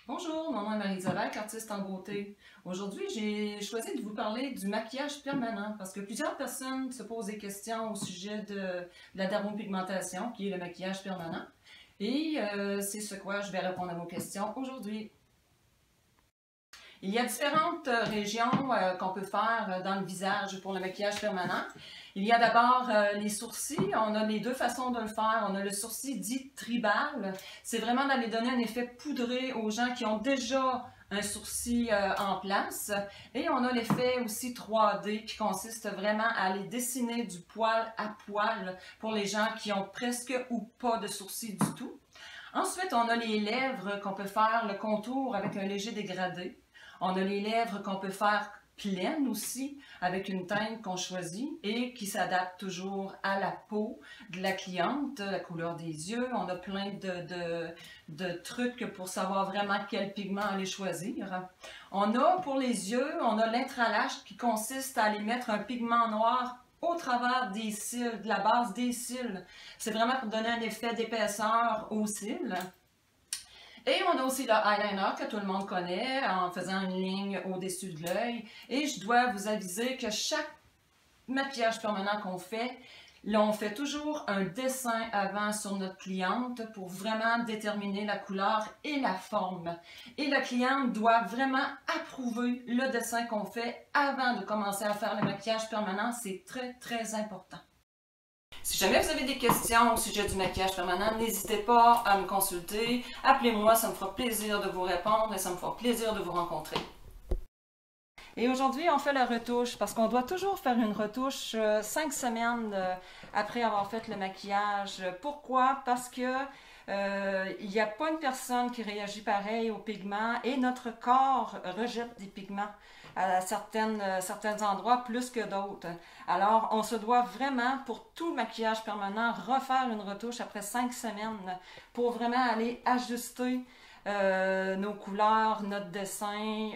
Bonjour, mon nom est Marie-Isabelle, artiste en beauté. Aujourd'hui, j'ai choisi de vous parler du maquillage permanent parce que plusieurs personnes se posent des questions au sujet de la dermopigmentation, qui est le maquillage permanent. Et c'est ce quoi je vais répondre à vos questions aujourd'hui. Il y a différentes régions qu'on peut faire dans le visage pour le maquillage permanent. Il y a d'abord les sourcils. On a les deux façons de le faire. On a le sourcil dit tribal. C'est vraiment d'aller donner un effet poudré aux gens qui ont déjà un sourcil en place. Et on a l'effet aussi 3D qui consiste vraiment à aller dessiner du poil à poil pour les gens qui ont presque ou pas de sourcils du tout. Ensuite, on a les lèvres qu'on peut faire le contour avec un léger dégradé. On a les lèvres qu'on peut faire pleines aussi, avec une teinte qu'on choisit et qui s'adapte toujours à la peau de la cliente, la couleur des yeux. On a plein de trucs pour savoir vraiment quel pigment aller choisir. On a pour les yeux, on a l'intralash qui consiste à aller mettre un pigment noir au travers des cils, de la base des cils. C'est vraiment pour donner un effet d'épaisseur aux cils. Et on a aussi le eyeliner que tout le monde connaît en faisant une ligne au-dessus de l'œil. Et je dois vous aviser que chaque maquillage permanent qu'on fait, là, on fait toujours un dessin avant sur notre cliente pour vraiment déterminer la couleur et la forme. Et la cliente doit vraiment approuver le dessin qu'on fait avant de commencer à faire le maquillage permanent. C'est très, très important. Si jamais vous avez des questions au sujet du maquillage permanent, n'hésitez pas à me consulter. Appelez-moi, ça me fera plaisir de vous répondre et ça me fera plaisir de vous rencontrer. Et aujourd'hui, on fait la retouche parce qu'on doit toujours faire une retouche 5 semaines après avoir fait le maquillage. Pourquoi? Parce que il n'y a pas une personne qui réagit pareil aux pigments et notre corps rejette des pigments à certains endroits plus que d'autres. Alors, on se doit vraiment, pour tout maquillage permanent, refaire une retouche après 5 semaines pour vraiment aller ajuster nos couleurs, notre dessin,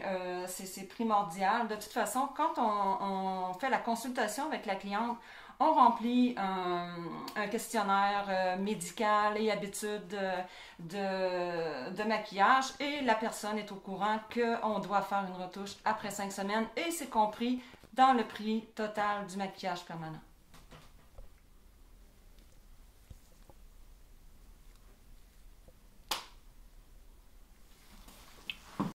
c'est primordial. De toute façon, quand on fait la consultation avec la cliente, on remplit un questionnaire médical et habitudes de maquillage et la personne est au courant qu'on doit faire une retouche après 5 semaines et c'est compris dans le prix total du maquillage permanent.